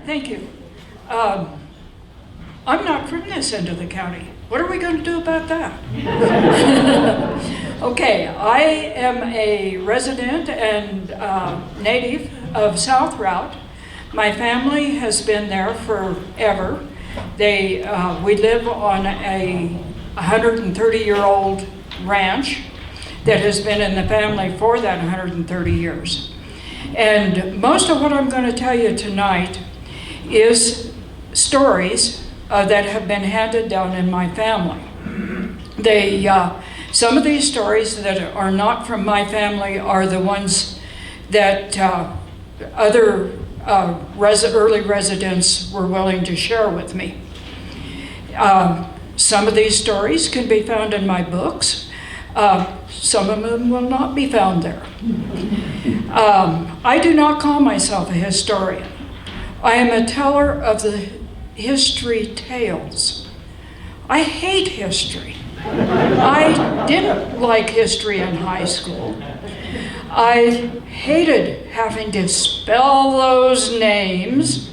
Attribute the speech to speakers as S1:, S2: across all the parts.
S1: Thank you. I'm not from this end of the county. What are we going to do about that? Okay, I am a resident and native of South Routt. My family has been there forever. We live on a 130-year-old ranch that has been in the family for that 130 years. And most of what I'm going to tell you tonight is stories that have been handed down in my family. Some of these stories that are not from my family are the ones that other early residents were willing to share with me. Some of these stories can be found in my books. Some of them will not be found there. I do not call myself a historian. I am a teller of the history tales. I hate history. I didn't like history in high school. I hated having to spell those names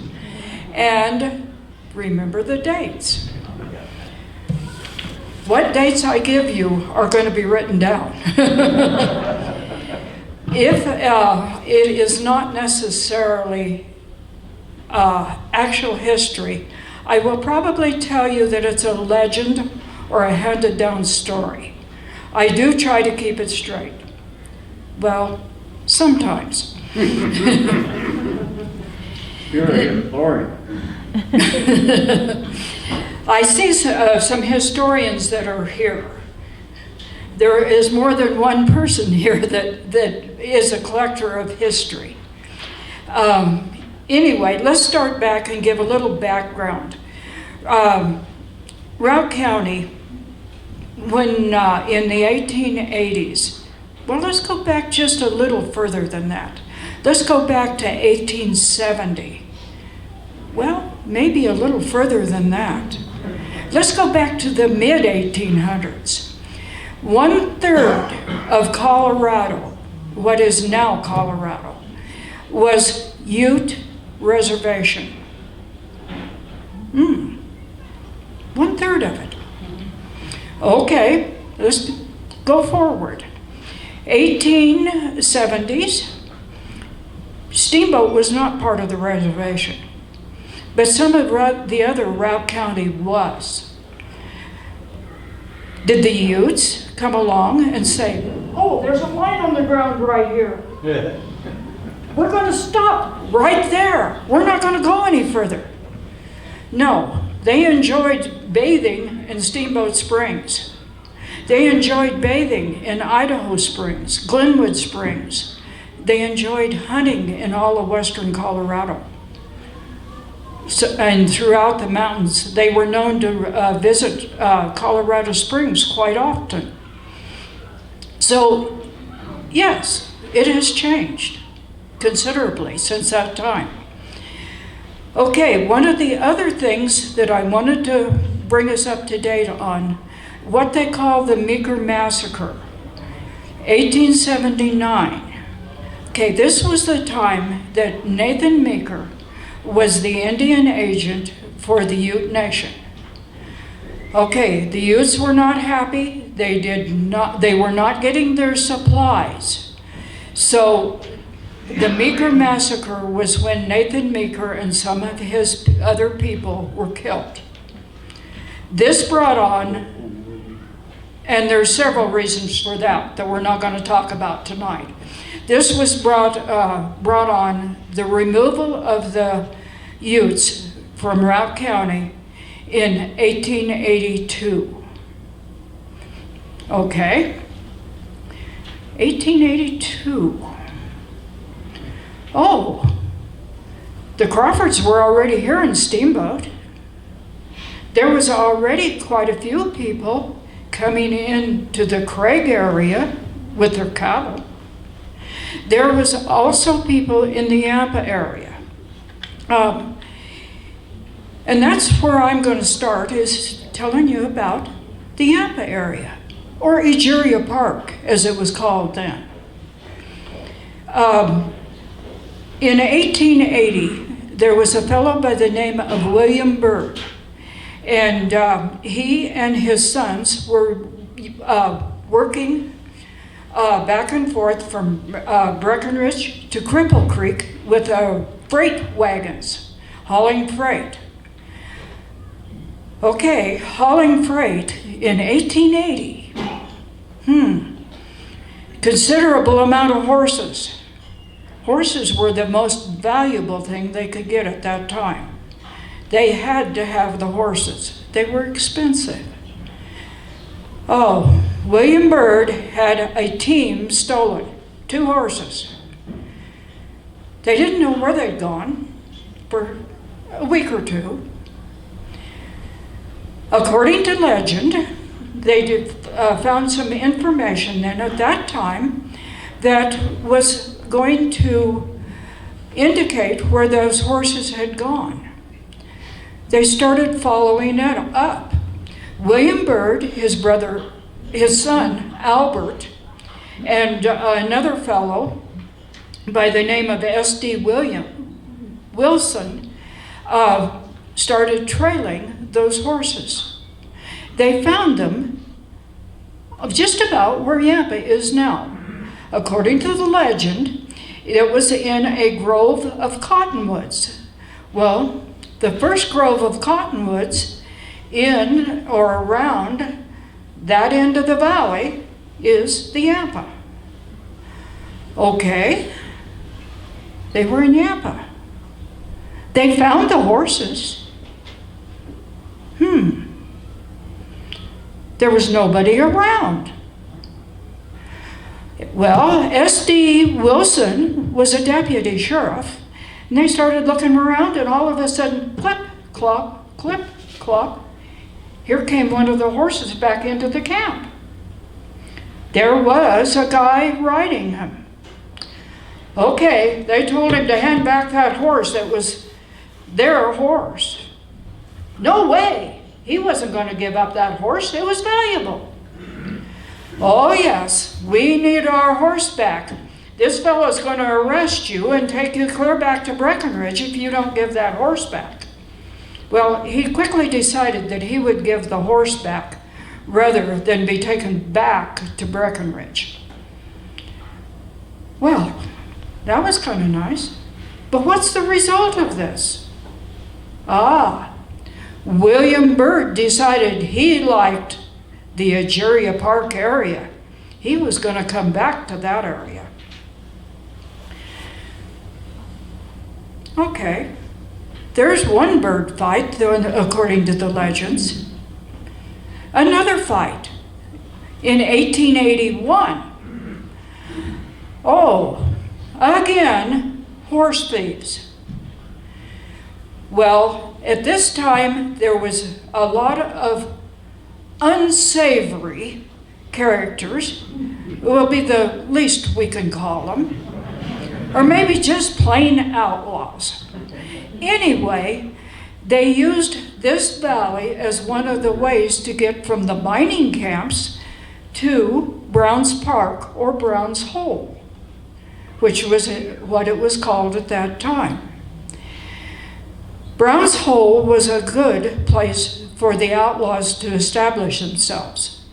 S1: and remember the dates. What dates I give you are going to be written down. If it is not necessarily actual history, I will probably tell you that it's a legend or a handed down story. I do try to keep it straight. Well, sometimes.
S2: You're a historian.
S1: I see some historians that are here. There is more than one person here that is a collector of history. Anyway, let's start back and give a little background. Routt County, when in the 1880s, well, let's go back just a little further than that. Let's go back to 1870. Well, maybe a little further than that. Let's go back to the mid-1800s. 1/3 of Colorado, what is now Colorado, was Ute reservation. 1/3 of it. Okay, let's go forward. 1870s, Steamboat was not part of the reservation, but some of the other Routt County was. Did the Utes come along and say, oh, there's a line on the ground right here. We're going to stop right there. We're not going to go any further. No, they enjoyed bathing in Steamboat Springs. They enjoyed bathing in Idaho Springs, Glenwood Springs. They enjoyed hunting in all of western Colorado. And throughout the mountains, they were known to visit Colorado Springs quite often. So, yes, it has changed considerably since that time. Okay, one of the other things that I wanted to bring us up to date on, what they call the Meeker Massacre, 1879. Okay, this was the time that Nathan Meeker was the Indian agent for the Ute Nation. Okay, the Utes were not happy. They were not getting their supplies. So the Meeker Massacre was when Nathan Meeker and some of his other people were killed. This brought on, and there's several reasons for that we're not going to talk about tonight. This was brought on the removal of the Utes from Routt County in 1882. Okay, 1882. Oh, the Crawfords were already here in Steamboat. There was already quite a few people coming into the Craig area with their cattle. There was also people in the Yampa area. And that's where I'm going to start, is telling you about the Yampa area, or Egeria Park, as it was called then. In 1880, there was a fellow by the name of William Byrd, and he and his sons were working back and forth from Breckenridge to Cripple Creek with freight wagons, hauling freight. Okay, hauling freight in 1880. Considerable amount of horses. Horses were the most valuable thing they could get at that time. They had to have the horses. They were expensive. Oh, William Byrd had a team stolen, 2 horses. They didn't know where they'd gone for a week or 2. According to legend, they found some information then at that time that was going to indicate where those horses had gone. They started following it up. William Byrd, his brother, his son, Albert, and another fellow by the name of S.D. Wilson started trailing those horses. They found them just about where Yampa is now. According to the legend, it was in a grove of cottonwoods. Well, the first grove of cottonwoods in or around that end of the valley is the Yampa. Okay, they were in Yampa. They found the horses. There was nobody around. Well, S.D. Wilson was a deputy sheriff, and they started looking around, and all of a sudden, clip, clop, here came one of the horses back into the camp. There was a guy riding him. Okay, they told him to hand back that horse that was their horse. No way! He wasn't going to give up that horse. It was valuable. Oh yes, we need our horse back. This fellow's going to arrest you and take you clear back to Breckenridge if you don't give that horse back. Well, he quickly decided that he would give the horse back rather than be taken back to Breckenridge. Well, that was kind of nice. But what's the result of this? William Byrd decided he liked the Ageria Park area. He was going to come back to that area. Okay, there's one Byrd fight, according to the legends. Another fight in 1881. Oh, again, horse thieves. Well, at this time, there was a lot of unsavory characters, will be the least we can call them, or maybe just plain outlaws. Anyway, they used this valley as one of the ways to get from the mining camps to Brown's Park or Brown's Hole, which was what it was called at that time. Brown's Hole was a good place for the outlaws to establish themselves.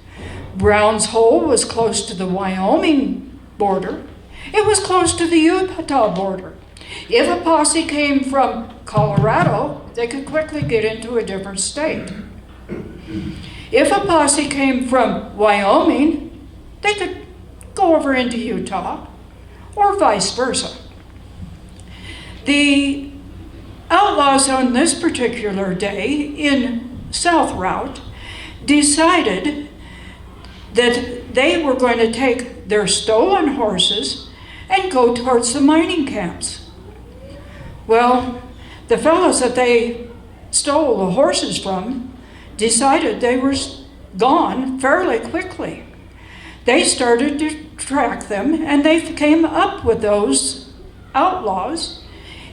S1: Brown's Hole was close to the Wyoming border. It was close to the Utah border. If a posse came from Colorado, they could quickly get into a different state. If a posse came from Wyoming, they could go over into Utah, or vice versa. The outlaws on this particular day in South Routt decided that they were going to take their stolen horses and go towards the mining camps. Well, the fellows that they stole the horses from decided they were gone fairly quickly. They started to track them, and they came up with those outlaws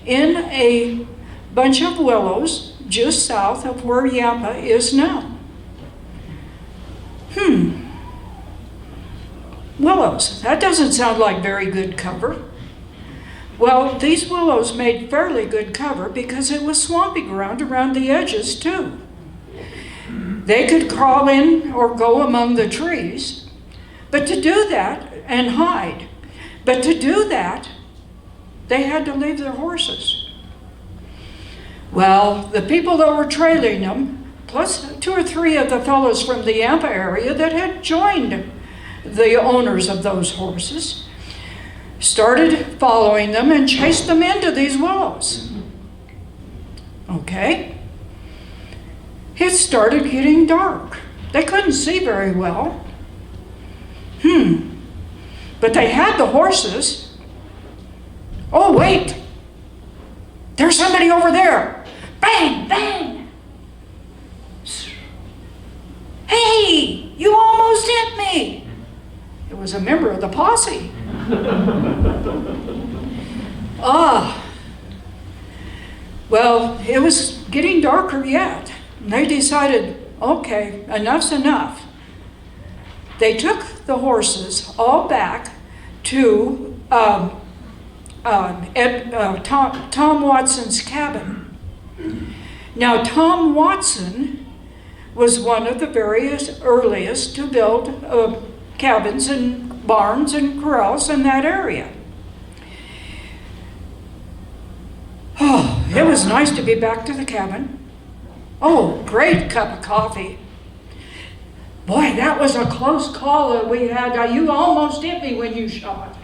S1: in a bunch of willows just south of where Yampa is now. Willows, that doesn't sound like very good cover. Well, these willows made fairly good cover because it was swampy ground around the edges too. They could crawl in or go among the trees, but to do that, and hide. But to do that, they had to leave their horses. Well, the people that were trailing them, plus 2 or 3 of the fellows from the Yampa area that had joined the owners of those horses, started following them and chased them into these willows. Okay? It started getting dark. They couldn't see very well. But they had the horses. Oh, wait! There's somebody over there! Bang! Bang! Hey! You almost hit me! It was a member of the posse. Well, it was getting darker yet. And they decided, okay, enough's enough. They took the horses all back to Tom Watson's cabin. Now, Tom Watson was one of the various earliest to build cabins and barns and corrals in that area. Oh, it was nice to be back to the cabin. Oh, great cup of coffee. Boy, that was a close call that we had. You almost hit me when you shot.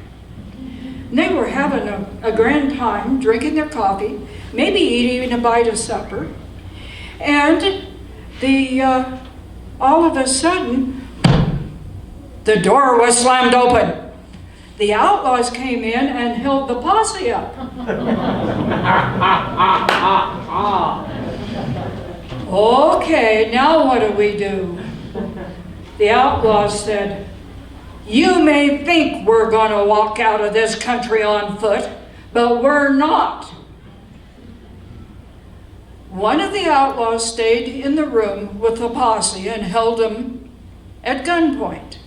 S1: And they were having a grand time, drinking their coffee, maybe eating a bite of supper. And all of a sudden, the door was slammed open. The outlaws came in and held the posse up. Okay, now what do? The outlaws said, "You may think we're going to walk out of this country on foot, but we're not." One of the outlaws stayed in the room with the posse and held them at gunpoint.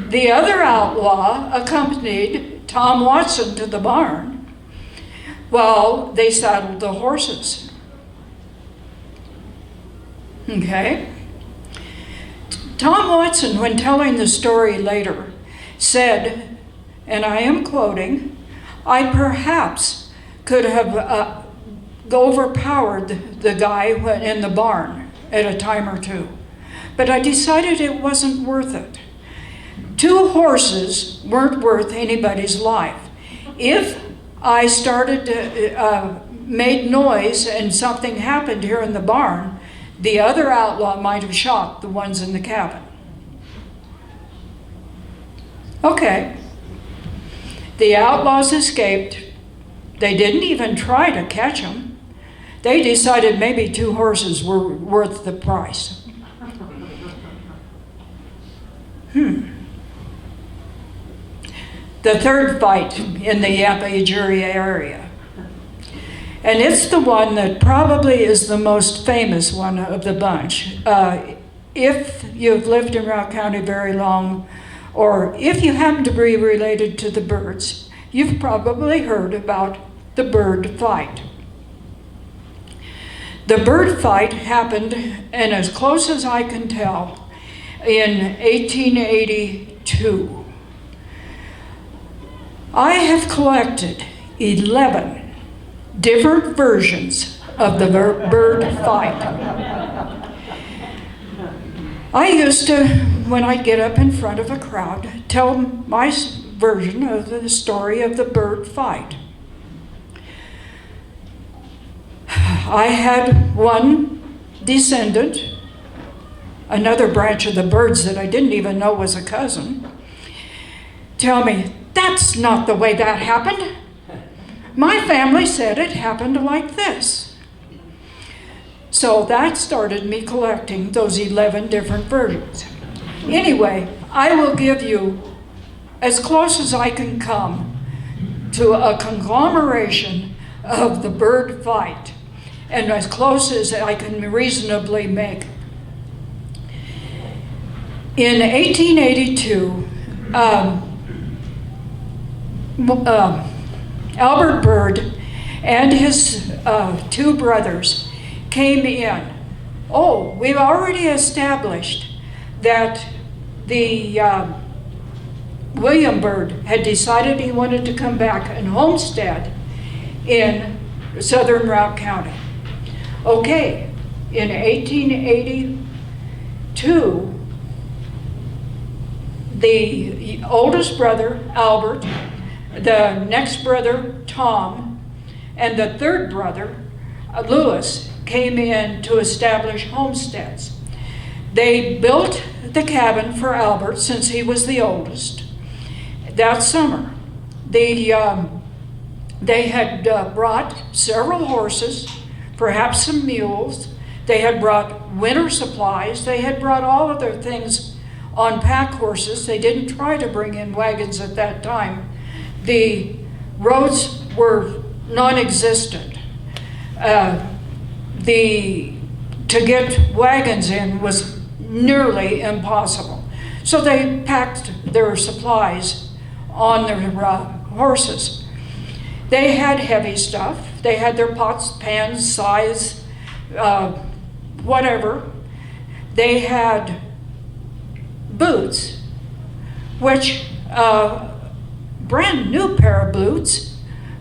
S1: The other outlaw accompanied Tom Watson to the barn while they saddled the horses. Okay? Tom Watson, when telling the story later, said, and I am quoting, "I perhaps could have overpowered the guy in the barn at a time or two, but I decided it wasn't worth it. 2 horses weren't worth anybody's life. If I started to made noise and something happened here in the barn, the other outlaw might have shot the ones in the cabin." Okay. The outlaws escaped. They didn't even try to catch them. They decided maybe 2 horses were worth the price. The third fight in the Yampa area. And it's the one that probably is the most famous one of the bunch. If you've lived in Routt County very long, or if you happen to be related to the birds, you've probably heard about the bird fight. The bird fight happened, and as close as I can tell, in 1882. I have collected 11 different versions of the bird fight. I used to, when I'd get up in front of a crowd, tell my version of the story of the bird fight. I had one descendant, another branch of the birds that I didn't even know was a cousin, tell me, "That's not the way that happened. My family said it happened like this." So that started me collecting those 11 different versions. Anyway, I will give you as close as I can come to a conglomeration of the bird fight, and as close as I can reasonably make. In 1882, Albert Byrd and his two brothers came in. Oh, we've already established that the William Byrd had decided he wanted to come back and homestead in southern Routt County. Okay, in 1882, the oldest brother, Albert, the next brother, Tom, and the third brother, Lewis, came in to establish homesteads. They built the cabin for Albert since he was the oldest. That summer, they had brought several horses, perhaps some mules. They had brought winter supplies. They had brought all of their things on pack horses. They didn't try to bring in wagons at that time. The roads were non-existent. To get wagons in was nearly impossible. So they packed their supplies on their horses. They had heavy stuff. They had their pots, pans, size, whatever. They had boots, which brand new pair of boots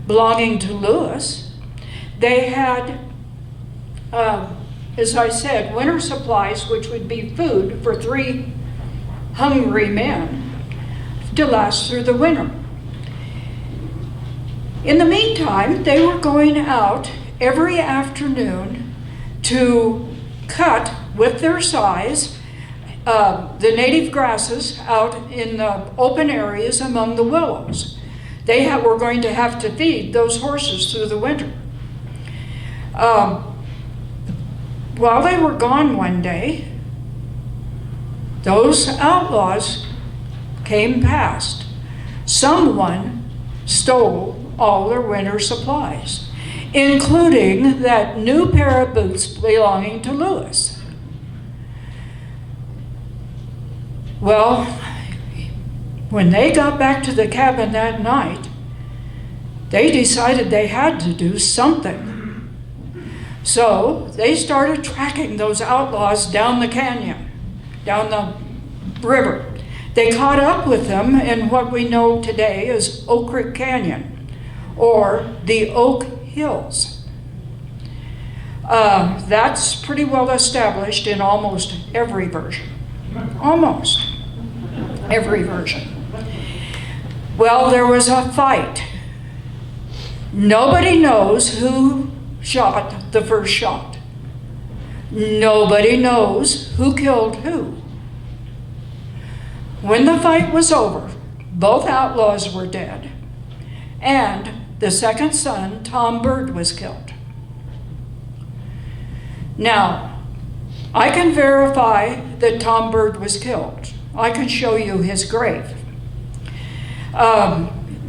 S1: belonging to Lewis. They had, as I said, winter supplies, which would be food for 3 hungry men to last through the winter. In the meantime, they were going out every afternoon to cut with their size the native grasses out in the open areas among the willows. They were going to have to feed those horses through the winter. While they were gone one day, those outlaws came past. Someone stole all their winter supplies, including that new pair of boots belonging to Lewis. Well, when they got back to the cabin that night, they decided they had to do something. So they started tracking those outlaws down the canyon, down the river. They caught up with them in what we know today as Oak Creek Canyon, or the Oak Hills. That's pretty well established in almost every version. Almost every version. Well, there was a fight. Nobody knows who shot the first shot. Nobody knows who killed who. When the fight was over, both outlaws were dead, and the second son, Tom Byrd, was killed. Now, I can verify that Tom Byrd was killed. I can show you his grave.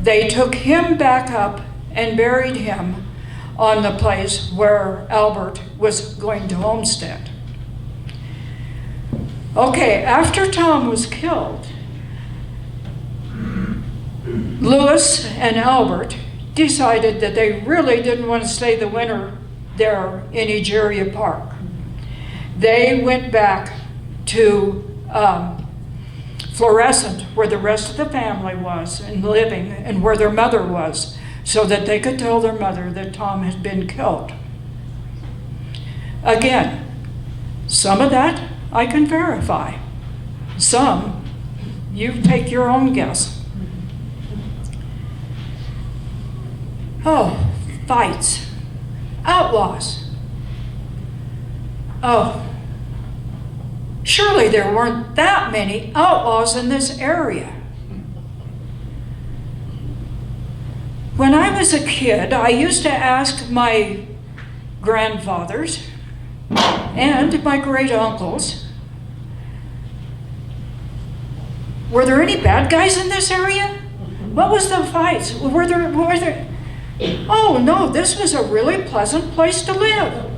S1: They took him back up and buried him on the place where Albert was going to homestead. Okay, after Tom was killed, Lewis and Albert decided that they really didn't want to stay the winter there in Egeria Park. They went back to Florescent, where the rest of the family was and living, and where their mother was, so that they could tell their mother that Tom had been killed. Again, some of that I can verify. Some, you take your own guess. Oh, fights. Outlaws. Oh, surely there weren't that many outlaws in this area. When I was a kid, I used to ask my grandfathers and my great uncles, were there any bad guys in this area? What was the fights? Were there? Oh no, this was a really pleasant place to live.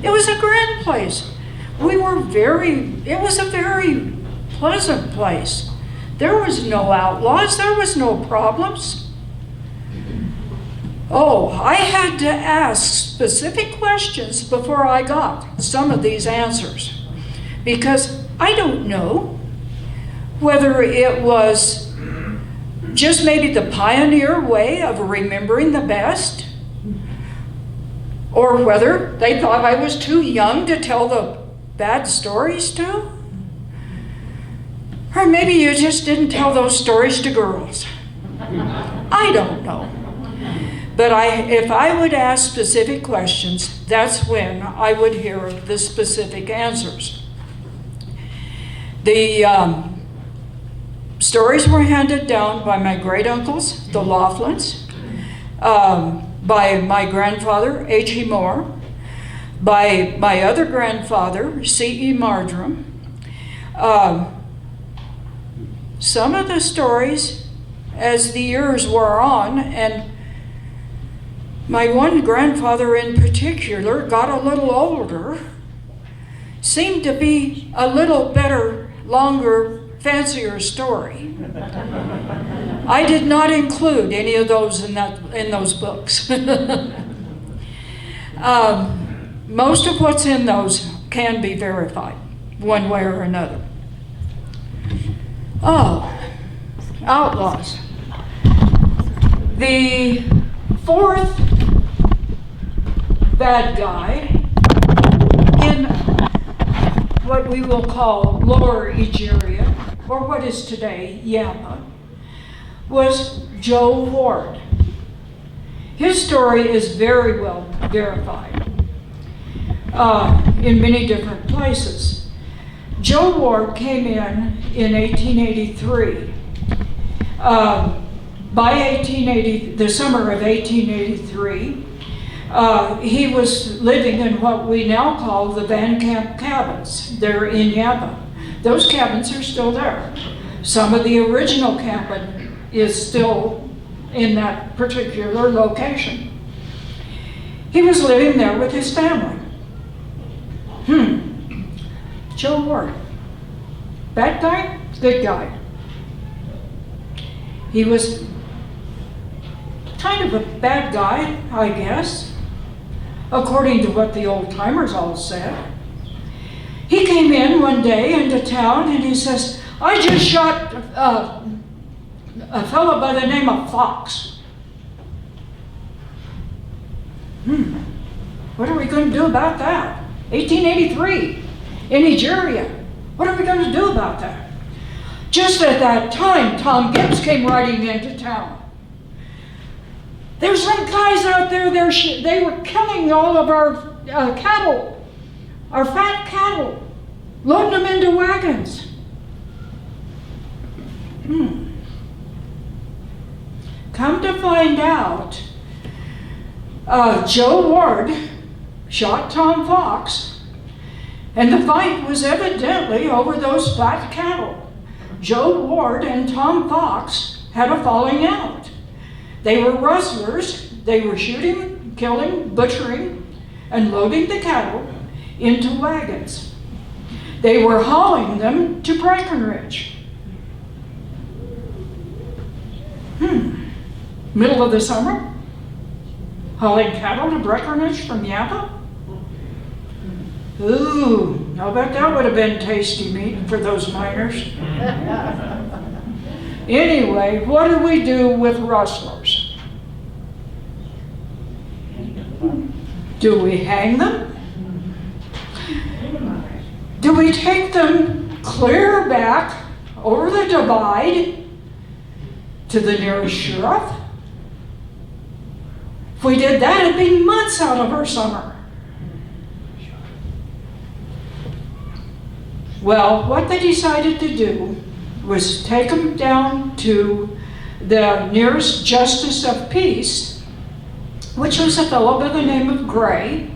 S1: It was a grand place. It was a very pleasant place. There was no outlaws, there was no problems. Oh, I had to ask specific questions before I got some of these answers, because I don't know whether it was just maybe the pioneer way of remembering the best, or whether they thought I was too young to tell the bad stories to. Or maybe you just didn't tell those stories to girls. I don't know. But if I would ask specific questions, that's when I would hear the specific answers. The stories were handed down by my great uncles, the Laughlins, by my grandfather, H.E. Moore, by my other grandfather, C.E. Marjoram. Some of the stories, as the years wore on, and my one grandfather in particular got a little older, seemed to be a little better, longer, fancier story. I did not include any of those in those books. Most of what's in those can be verified, one way or another. Oh, outlaws. The fourth bad guy in what we will call Lower Egeria, or what is today Yampa, was Joe Ward. His story is very well verified in many different places. Joe Ward came in 1883. By the summer of 1883, he was living in what we now call the Van Camp cabins. They're in Yampa. Those cabins are still there. Some of the original cabin is still in that particular location. He was living there with his family. Joe Ward. Bad guy? Good guy. He was kind of a bad guy, I guess, according to what the old timers all said. He came in one day into town and he says, I just shot a fellow by the name of Fox. What are we going to do about that? 1883 in Egeria. What are we going to do about that? Just at that time, Tom Gibbs came riding into town. There's some guys out there, they were killing all of our cattle, our fat cattle, loading them into wagons. Come to find out, Joe Ward shot Tom Fox, and the fight was evidently over those fat cattle. Joe Ward and Tom Fox had a falling out. They were rustlers. They were shooting, killing, butchering, and loading the cattle into wagons. They were hauling them to Breckenridge. Middle of the summer? Hauling cattle to Breckenridge from Yampa? Ooh, I bet that would have been tasty meat for those miners. Anyway, what do we do with rustlers? Do we hang them? Do we take them clear back over the divide to the nearest sheriff? If we did that, it'd be months out of our summer. Well, what they decided to do was take them down to the nearest justice of peace, which was a fellow by the name of Gray,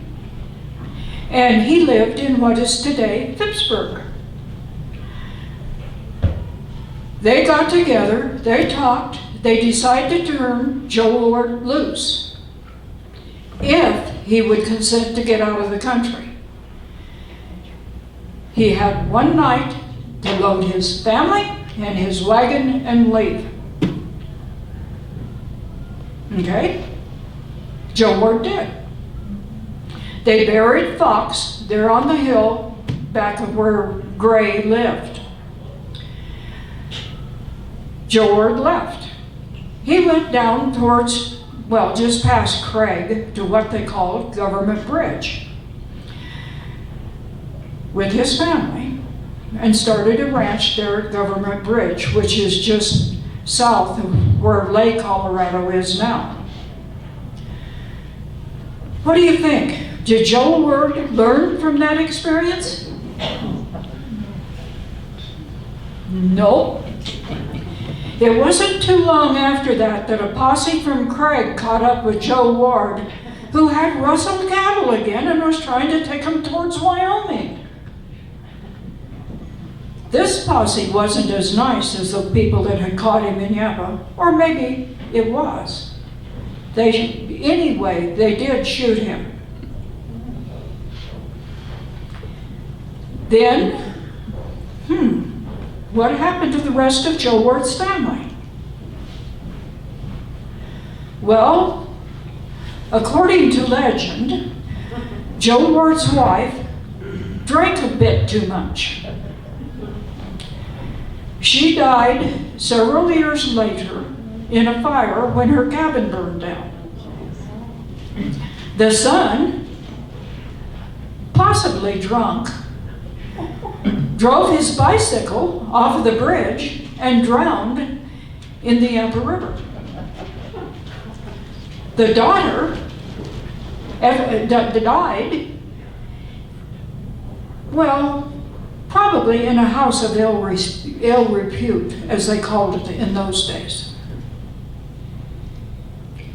S1: and he lived in what is today Phippsburg. They got together, they talked, they decided to turn Joe Ward loose if he would consent to get out of the country. He had one night to load his family and his wagon and leave. Okay? Joe Ward did. They buried Fox there on the hill back of where Gray lived. Joe Ward left. He went down towards, well, just past Craig to what they called Government Bridge with his family and started a ranch there at Government Bridge, which is just south of where Lake, Colorado is now. What do you think? Did Joe Ward learn from that experience? Nope. It wasn't too long after that a posse from Craig caught up with Joe Ward, who had rustled cattle again and was trying to take them towards Wyoming. This posse wasn't as nice as the people that had caught him in Yapa, or maybe it was. Anyway, they did shoot him. Then, what happened to the rest of Joe Ward's family? Well, according to legend, Joe Ward's wife drank a bit too much. She died several years later in a fire when her cabin burned down. The son, possibly drunk, drove his bicycle off the bridge and drowned in the Yampa River. The daughter died, well, probably in a house of ill repute, as they called it in those days.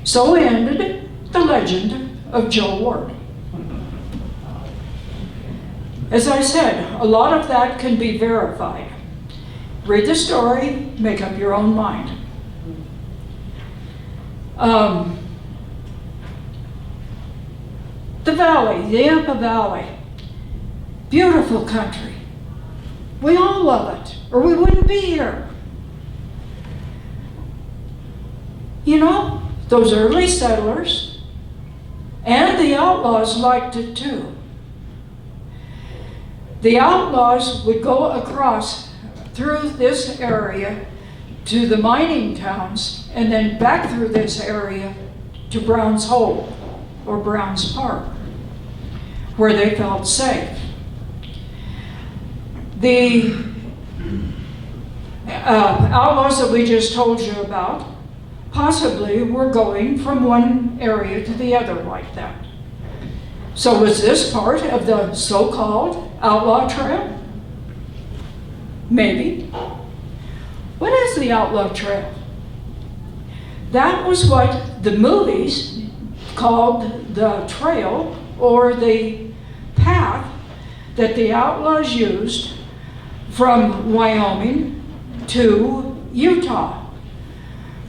S1: So ended the legend of Joe Ward. As I said, a lot of that can be verified. Read the story, make up your own mind. The valley, the Yampa Valley, beautiful country. We all love it, or we wouldn't be here. You know, those early settlers and the outlaws liked it too. The outlaws would go across through this area to the mining towns and then back through this area to Brown's Hole or Brown's Park, where they felt safe. The outlaws that we just told you about possibly were going from one area to the other like that. So was this part of the so-called outlaw trail? Maybe. What is the outlaw trail? That was what the movies called the trail or the path that the outlaws used from Wyoming to Utah,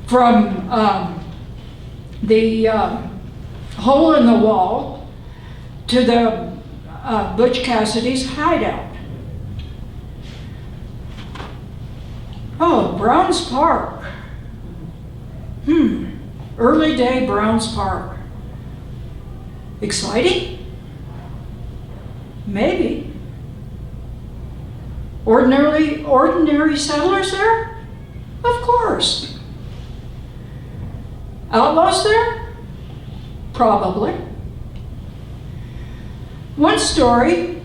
S1: from the hole in the wall to the Butch Cassidy's hideout. Oh, Brown's Park. Early day Brown's Park. Exciting? Maybe. Ordinary settlers there? Of course. Outlaws there? Probably. One story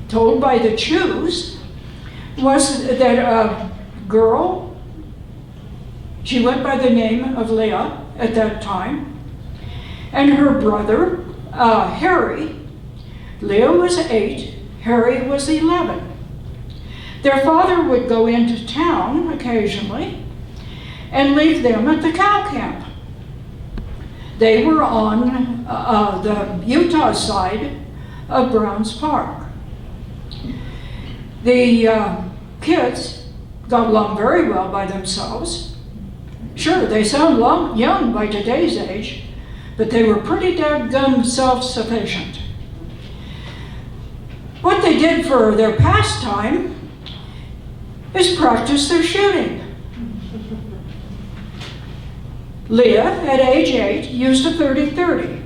S1: told by the Chews was that a girl, she went by the name of Leah at that time, and her brother, Harry, Leah was 8, Harry was 11. Their father would go into town occasionally and leave them at the cow camp. They were on the Utah side of Brown's Park. The kids got along very well by themselves. Sure, they sound young by today's age, but they were pretty dadgum self-sufficient. What they did for their pastime is practice their shooting. Leah, at age 8, used a .30-30,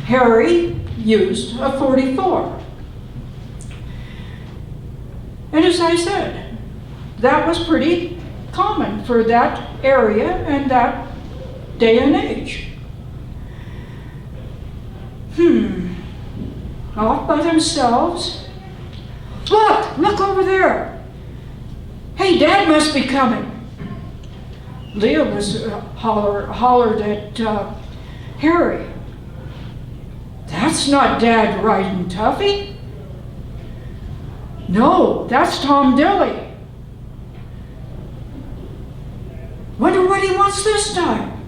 S1: Harry used a 44. And as I said, that was pretty common for that area and that day and age. Off by themselves. Look over there. Hey, Dad must be coming. Leah was hollered at Harry. That's not Dad riding Tuffy. No, that's Tom Dilly. Wonder what he wants this time.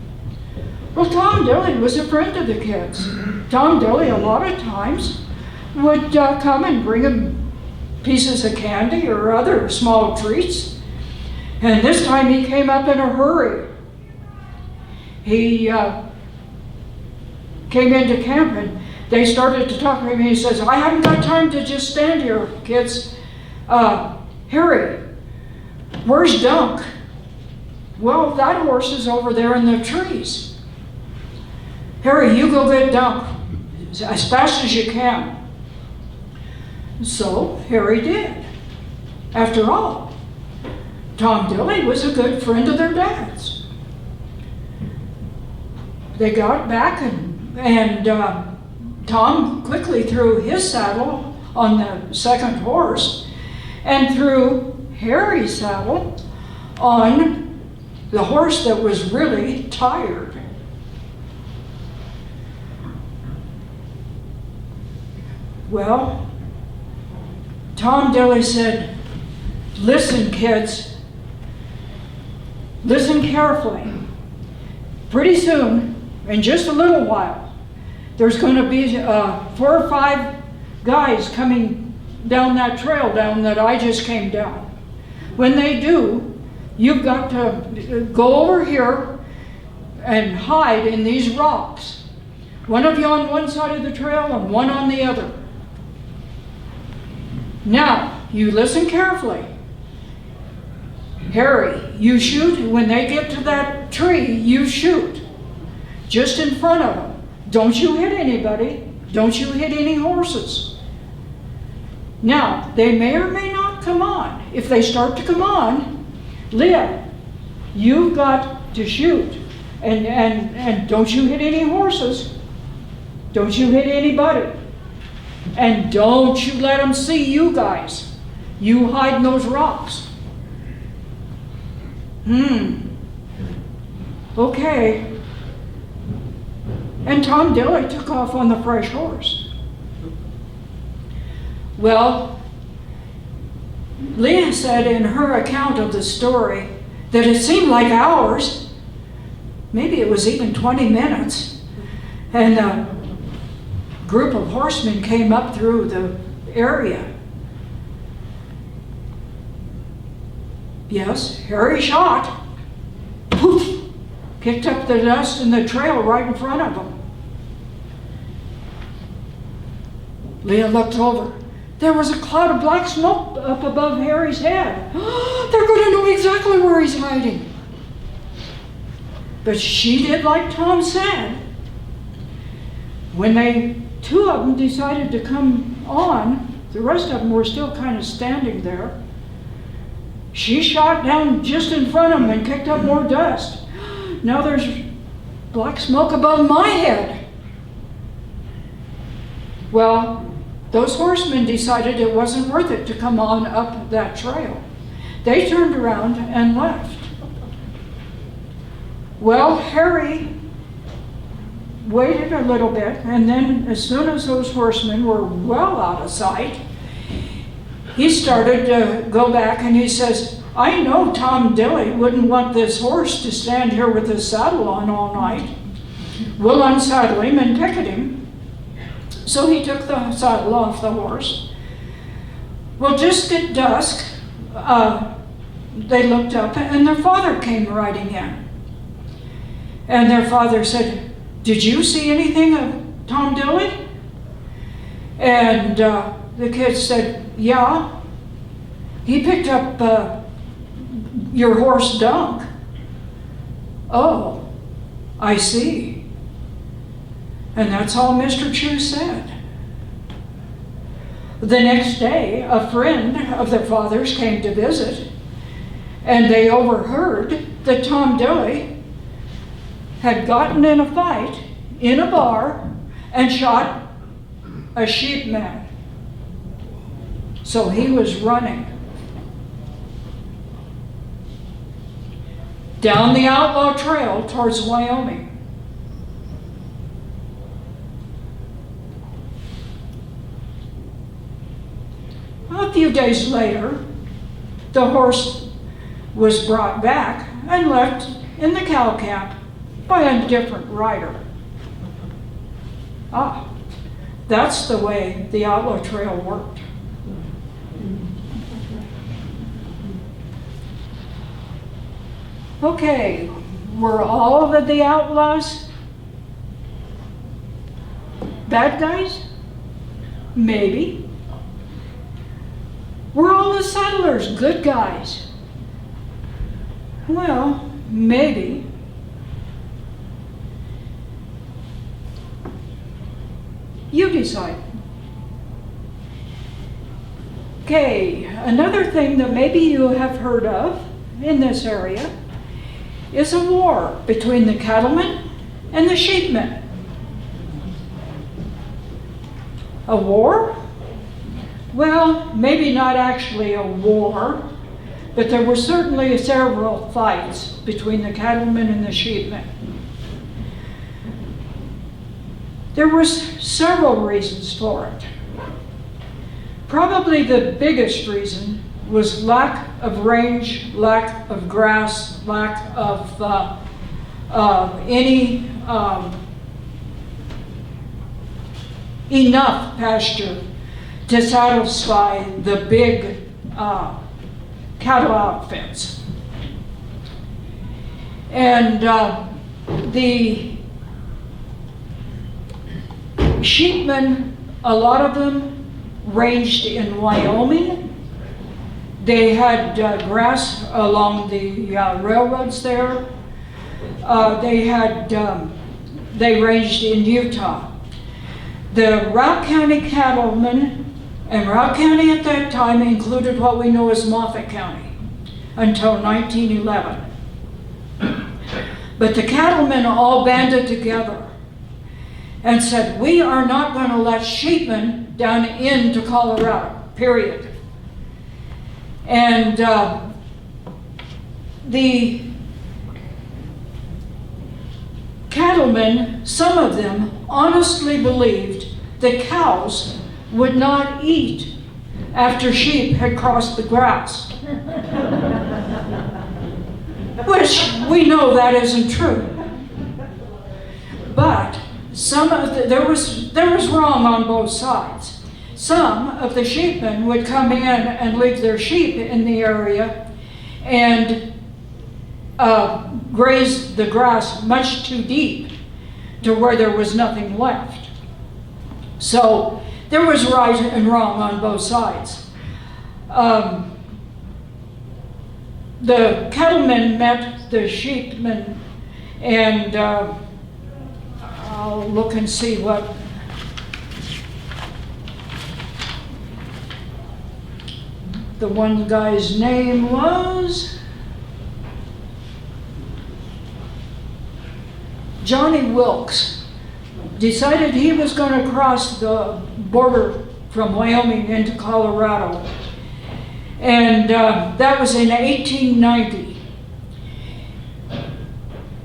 S1: Well, Tom Dilly was a friend of the kids. Tom Dilly, a lot of times, would come and bring them pieces of candy or other small treats. And this time he came up in a hurry. He came into camp and they started to talk to him. He says, I haven't got time to just stand here, kids. Harry, where's Dunk? Well, that horse is over there in the trees. Harry, you go get Dunk as fast as you can. So Harry did. After all, Tom Dilly was a good friend of their dad's. They got back and Tom quickly threw his saddle on the second horse and threw Harry's saddle on the horse that was really tired. Well, Tom Dilly said, listen, kids, listen carefully. Pretty soon, in just a little while, there's going to be 4 or 5 guys coming down that trail down that I just came down. When they do, you've got to go over here and hide in these rocks. One of you on one side of the trail and one on the other. Now, you listen carefully. Harry, you shoot. When they get to that tree, you shoot. Just in front of them. Don't you hit anybody. Don't you hit any horses. Now, they may or may not come on. If they start to come on, Leah, you've got to shoot. And don't you hit any horses. Don't you hit anybody. And don't you let them see you guys. You hide in those rocks. Okay. And Tom Dilly took off on the fresh horse. Well, Leah said in her account of the story that it seemed like hours. Maybe it was even 20 minutes. And a group of horsemen came up through the area. Yes, Harry shot. Poof! Kicked up the dust in the trail right in front of him. Leah looked over. There was a cloud of black smoke up above Harry's head. They're going to know exactly where he's hiding. But she did like Tom said. When 2 of them decided to come on, the rest of them were still kind of standing there. She shot down just in front of him and kicked up more dust. Now there's black smoke above my head. Well, those horsemen decided it wasn't worth it to come on up that trail. They turned around and left. Well, Harry waited a little bit, and then as soon as those horsemen were well out of sight, he started to go back and he says, I know Tom Dilly wouldn't want this horse to stand here with his saddle on all night. We'll unsaddle him and picket him. So he took the saddle off the horse. Well, just at dusk, they looked up and their father came riding in. And their father said, did you see anything of Tom Dilly? And the kid said, yeah. He picked up your horse Dunk. Oh, I see. And that's all Mr. Chu said. The next day, a friend of their father's came to visit, and they overheard that Tom Dilly had gotten in a fight in a bar and shot a sheepman. So he was running down the outlaw trail towards Wyoming. A few days later, the horse was brought back and left in the cow camp by a different rider. Ah, that's the way the outlaw trail worked. Okay, were all of the outlaws bad guys? Maybe. Were all the settlers good guys? Well, maybe. You decide. Okay, another thing that maybe you have heard of in this area is a war between the Cattlemen and the Sheepmen. A war? Well, maybe not actually a war, but there were certainly several fights between the Cattlemen and the Sheepmen. There were several reasons for it. Probably the biggest reason was lack of range, lack of grass, lack of any enough pasture to satisfy the big cattle outfits. And the sheepmen, a lot of them ranged in Wyoming. They had grass along the railroads there. They ranged in Utah. The Routt County cattlemen, and Routt County at that time included what we know as Moffat County until 1911. But the cattlemen all banded together and said, we are not going to let sheepmen down into Colorado, period. And the cattlemen, some of them, honestly believed that cows would not eat after sheep had crossed the grass. Which we know that isn't true. But there was wrong on both sides. Some of the sheepmen would come in and leave their sheep in the area and graze the grass much too deep to where there was nothing left. So there was right and wrong on both sides. The cattlemen met the sheepmen, and I'll look and see what the one guy's name was. Johnny Wilkes decided he was going to cross the border from Wyoming into Colorado. And that was in 1890.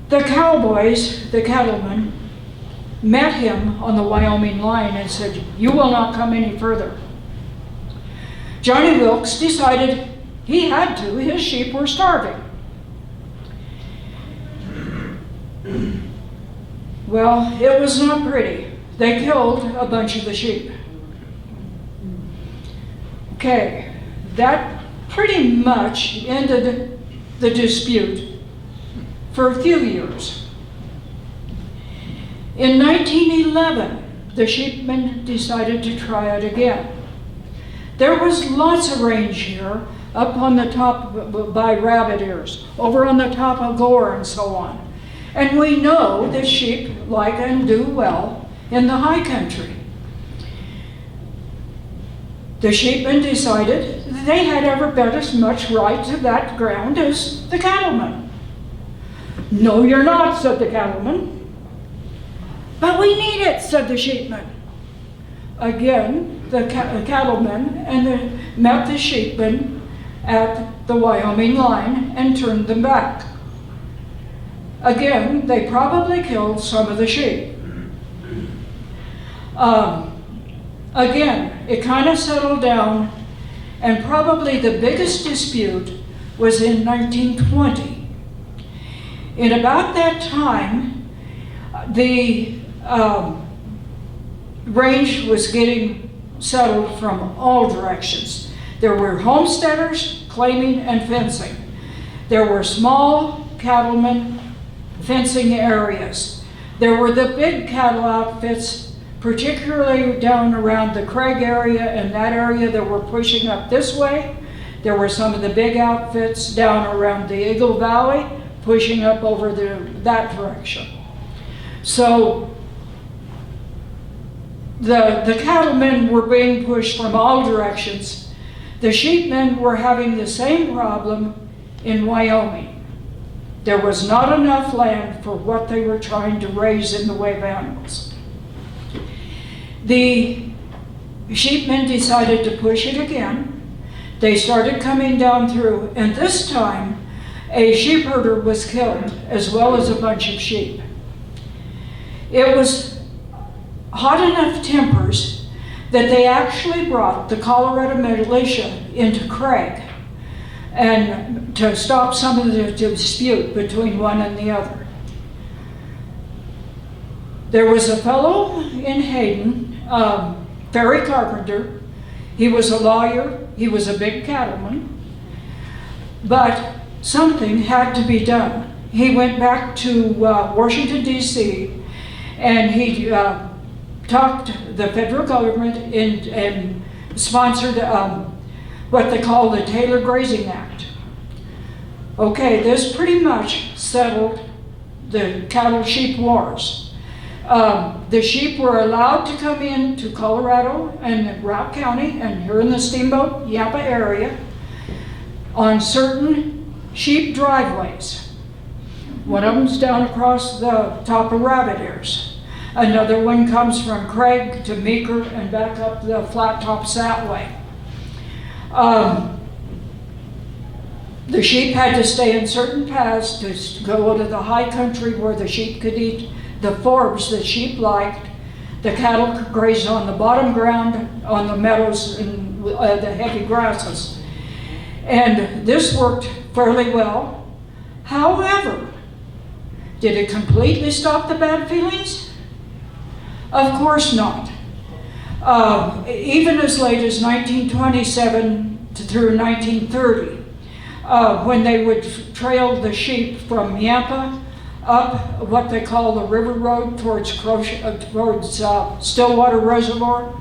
S1: The cowboys, the cattlemen, met him on the Wyoming line and said, you will not come any further. Johnny Wilkes decided he had to. His sheep were starving. Well, it was not pretty. They killed a bunch of the sheep. Okay. That pretty much ended the dispute for a few years. In 1911, the sheepmen decided to try it again. There was lots of range here, up on the top by Rabbit Ears, over on the top of Gore and so on. And we know that sheep like and do well in the high country. The sheepmen decided they had every bit as much right to that ground as the cattlemen. "No, you're not," said the cattlemen. "But we need it," said the sheepmen. Again, the cattlemen met the sheepmen at the Wyoming line and turned them back. Again, they probably killed some of the sheep. Again, it kind of settled down, and probably the biggest dispute was in 1920. In about that time, the range was getting settled from all directions. There were homesteaders claiming and fencing. There were small cattlemen fencing areas. There were the big cattle outfits, particularly down around the Craig area and that area that were pushing up this way. There were some of the big outfits down around the Eagle Valley pushing up over that direction. So the cattlemen were being pushed from all directions. The sheepmen were having the same problem in Wyoming. There was not enough land for what they were trying to raise in the way of animals. The sheepmen decided to push it again. They started coming down through, and this time a sheep herder was killed as well as a bunch of sheep. It was hot enough tempers that they actually brought the Colorado militia into Craig and to stop some of the dispute between one and the other. There was a fellow in Hayden, Ferry Carpenter. He was a lawyer. He was a big cattleman. But something had to be done. He went back to Washington, D.C., and he talked the federal government and sponsored what they call the Taylor Grazing Act. Okay, this pretty much settled the cattle-sheep wars. The sheep were allowed to come into Colorado and Routt County and here in the Steamboat, Yampa area on certain sheep driveways. One of them's down across the top of Rabbit Ears. Another one comes from Craig to Meeker and back up the flat tops that way. The sheep had to stay in certain paths to go to the high country where the sheep could eat the forbs that sheep liked. The cattle could graze on the bottom ground, on the meadows and the heavy grasses. And this worked fairly well. However, did it completely stop the bad feelings? Of course not. Even as late as 1927 through 1930, when they would trail the sheep from Yampa up what they call the river road towards Stillwater Reservoir,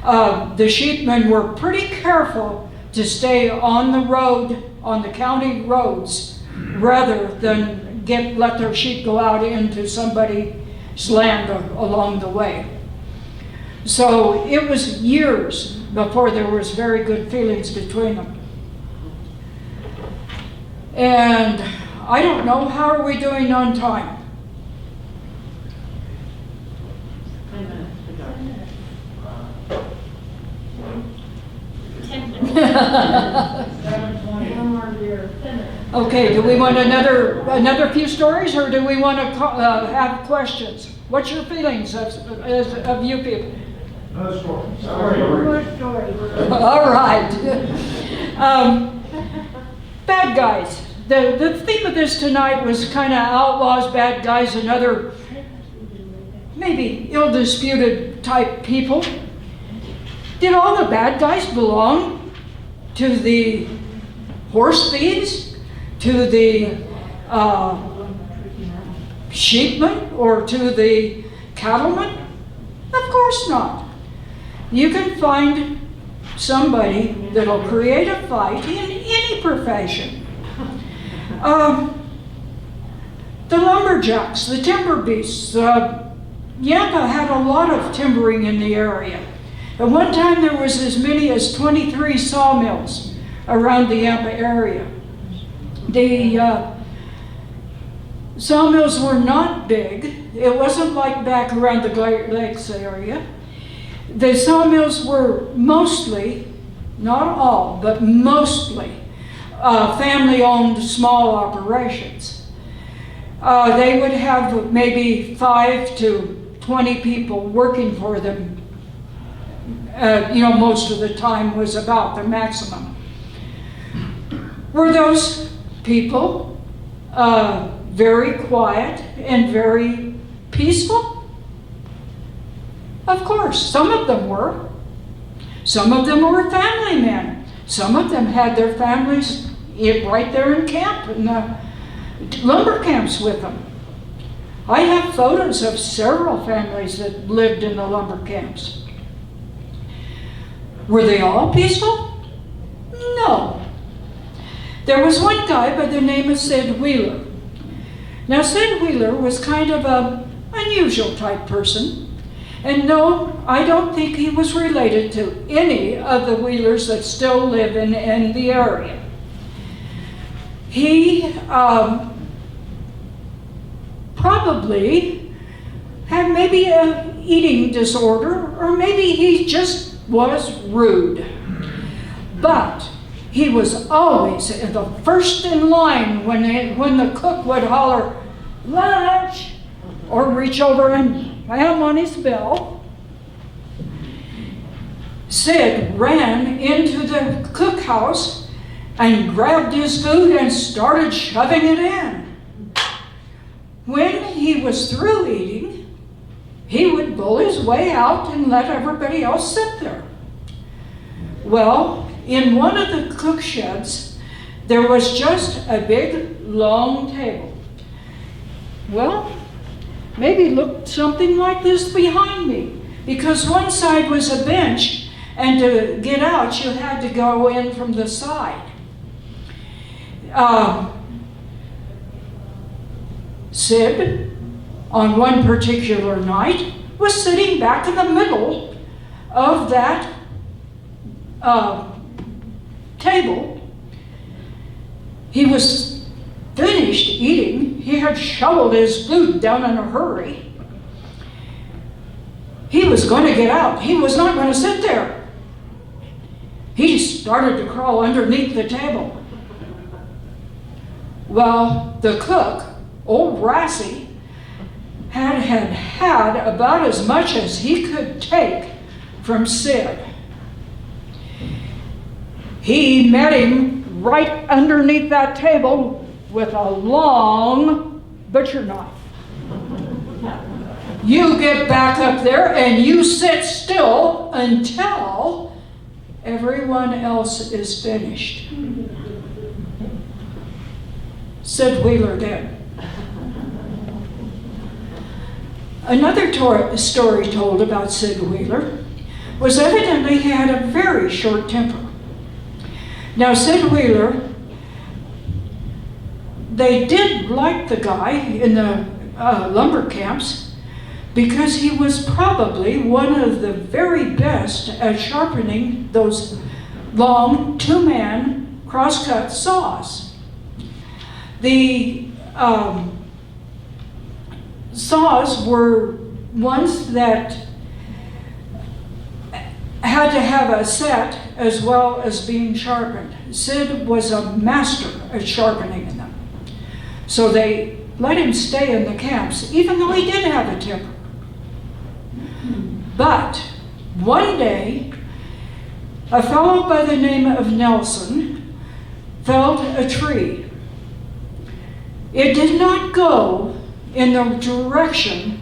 S1: the sheepmen were pretty careful to stay on the road, on the county roads, rather than let their sheep go out into somebody's land along the way. So it was years before there was very good feelings between them. And I don't know, how are we doing on time? Okay, do we want another few stories, or do we want to have questions? What's your feelings of you people?
S2: No story.
S1: All right. Bad guys. The theme of this tonight was kind of outlaws, bad guys, and other maybe ill-disputed type people. Did all the bad guys belong to the horse thieves, to the sheepmen, or to the cattlemen? Of course not. You can find somebody that'll create a fight in any profession. The lumberjacks, the timber beasts, Yampa had a lot of timbering in the area. At one time there was as many as 23 sawmills around the Yampa area. The sawmills were not big. It wasn't like back around the Great Lakes area. The sawmills were mostly, not all, but mostly family-owned small operations. They would have maybe 5 to 20 people working for them. Most of the time was about the maximum. Were those people very quiet and very peaceful? Of course, some of them were. Some of them were family men. Some of them had their families right there in camp, in the lumber camps with them. I have photos of several families that lived in the lumber camps. Were they all peaceful? No. There was one guy by the name of Sid Wheeler. Now, Sid Wheeler was kind of an unusual type person. And no, I don't think he was related to any of the Wheelers that still live in the area. He probably had maybe an eating disorder, or maybe he just was rude. But he was always the first in line when the cook would holler, "Lunch!" or reach over and bam on his bell. Sid ran into the cookhouse and grabbed his food and started shoving it in. When he was through eating, he would bull his way out and let everybody else sit there. Well, in one of the cook sheds, there was just a big, long table. Well, maybe looked something like this behind me, because one side was a bench, and to get out, you had to go in from the side. Sid, on one particular night, was sitting back in the middle of that table. He was finished eating. He had shoveled his food down in a hurry. He was going to get out. He was not going to sit there. He started to crawl underneath the table. Well, the cook, old Rassie, had about as much as he could take from Sid. He met him right underneath that table with a long butcher knife. You get back up there and you sit still until everyone else is finished. Sid Wheeler did. Another story told about Sid Wheeler was evidently he had a very short temper. Now, Sid Wheeler, they did like the guy in the lumber camps because he was probably one of the very best at sharpening those long two-man crosscut saws. The saws were ones that had to have a set as well as being sharpened. Sid was a master at sharpening them. So they let him stay in the camps, even though he did have a temper. But one day, a fellow by the name of Nelson felled a tree. It did not go in the direction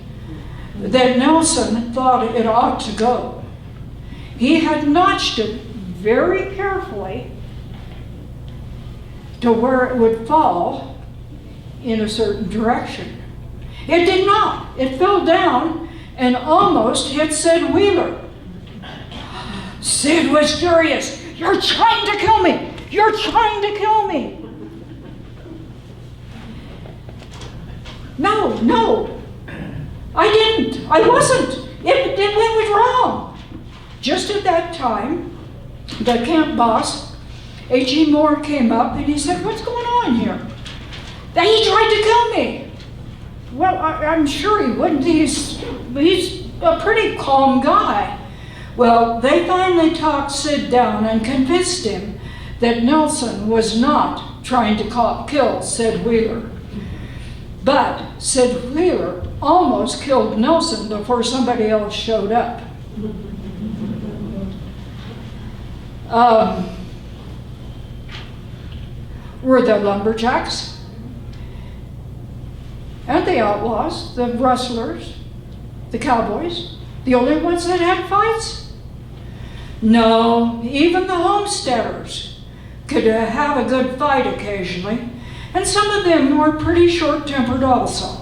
S1: that Nelson thought it ought to go. He had notched it very carefully to where it would fall in a certain direction. It did not. It fell down and almost hit Sid Wheeler. Sid was furious. "You're trying to kill me! You're trying to kill me!" No, I didn't. I wasn't. It was wrong. Just at that time, the camp boss, H.E. Moore, came up and he said, what's going on here? That he tried to kill me. Well, I'm sure he wouldn't. He's a pretty calm guy. Well, they finally talked Sid down and convinced him that Nelson was not trying to kill Sid Wheeler. But Sid Wheeler almost killed Nelson before somebody else showed up. Were the lumberjacks and the outlaws, the rustlers, the cowboys, the only ones that had fights? No, even the homesteaders could have a good fight occasionally, and some of them were pretty short-tempered also.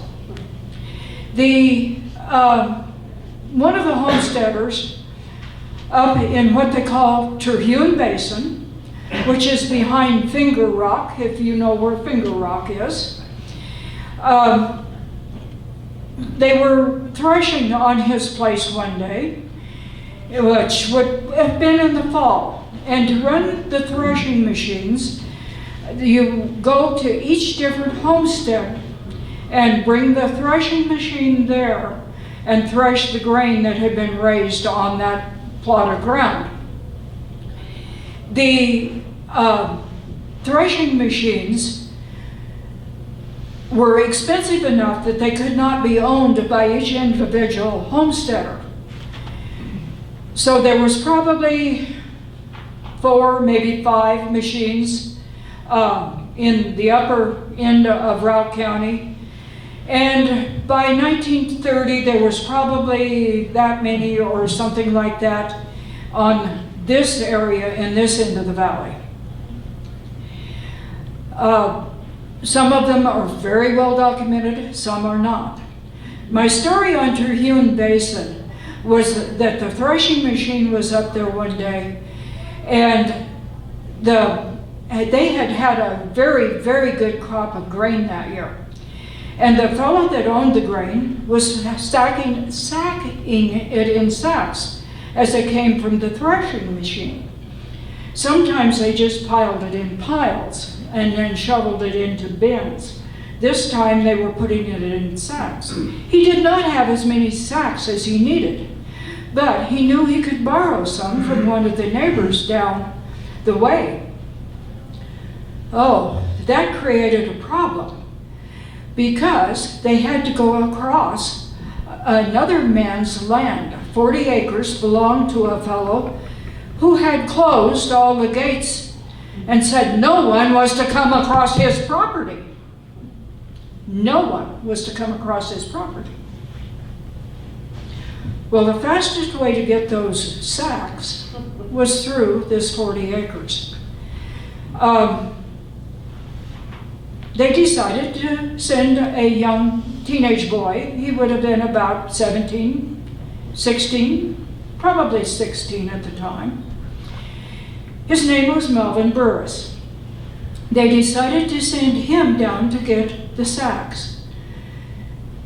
S1: One of the homesteaders up in what they call Terhune Basin, which is behind Finger Rock, if you know where Finger Rock is, they were threshing on his place one day, which would have been in the fall. And to run the threshing machines, you go to each different homestead and bring the threshing machine there and thresh the grain that had been raised on that plot of ground. The threshing machines were expensive enough that they could not be owned by each individual homesteader. So there was probably 4, maybe 5 machines in the upper end of Routt County. And by 1930, there was probably that many or something like that on this area in this end of the valley. Some of them are very well documented, some are not. My story on Terhune Basin was that the threshing machine was up there one day, and they had had a very, very good crop of grain that year. And the fellow that owned the grain was sacking it in sacks as they came from the threshing machine. Sometimes they just piled it in piles and then shoveled it into bins. This time they were putting it in sacks. He did not have as many sacks as he needed, but he knew he could borrow some from one of the neighbors down the way. Oh, that created a problem, because they had to go across another man's land. 40 acres belonged to a fellow who had closed all the gates and said no one was to come across his property. No one was to come across his property. Well, the fastest way to get those sacks was through this 40 acres. They decided to send a young teenage boy. He would have been about 17, 16, probably 16 at the time. His name was Melvin Burris. They decided to send him down to get the sacks.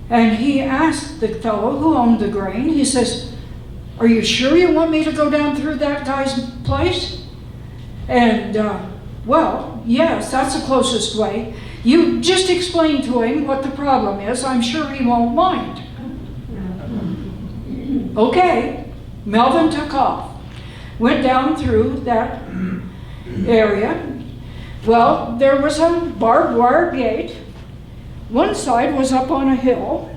S1: And he asked the fellow who owned the grain, he says, "Are you sure you want me to go down through that guy's place?" And, well, yes, that's the closest way. You just explain to him what the problem is. I'm sure he won't mind. Okay, Melvin took off, went down through that area. Well, there was a barbed wire gate. One side was up on a hill,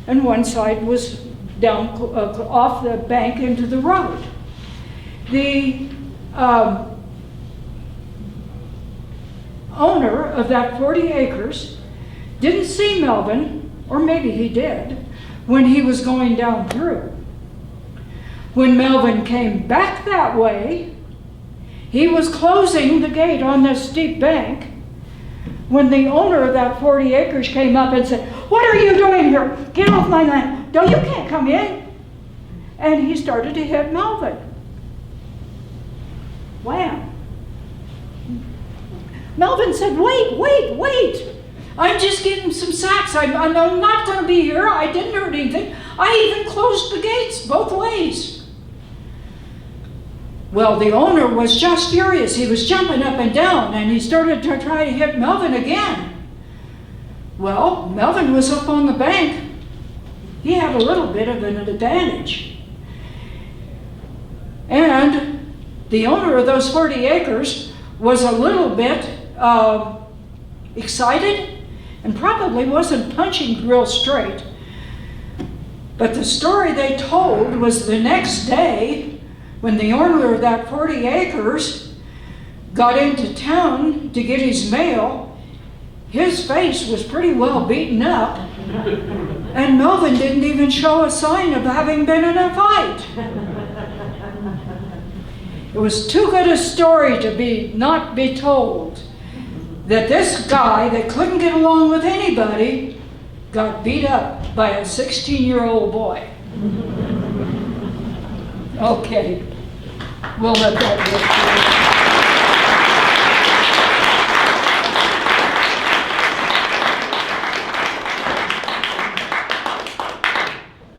S1: and one side was down off the bank into the road. The owner of that 40 acres didn't see Melvin, or maybe he did, when he was going down through. When Melvin came back that way, he was closing the gate on this steep bank when the owner of that 40 acres came up and said, "What are you doing here? Get off my land. No, you can't come in." And he started to hit Melvin. Wham. Melvin said, "Wait, wait, wait. I'm just getting some sacks. I'm not going to be here. I didn't hurt anything. I even closed the gates both ways. Well, the owner was just furious. He was jumping up and down, and he started to try to hit Melvin again. Well, Melvin was up on the bank. He had a little bit of an advantage. And the owner of those 40 acres was a little bit excited and probably wasn't punching real straight. But the story they told was the next day, when the owner of that 40 acres got into town to get his mail, his face was pretty well beaten up, and Melvin didn't even show a sign of having been in a fight. It was too good a story to not be told, that this guy that couldn't get along with anybody got beat up by a 16-year-old boy. Okay, we'll let that go.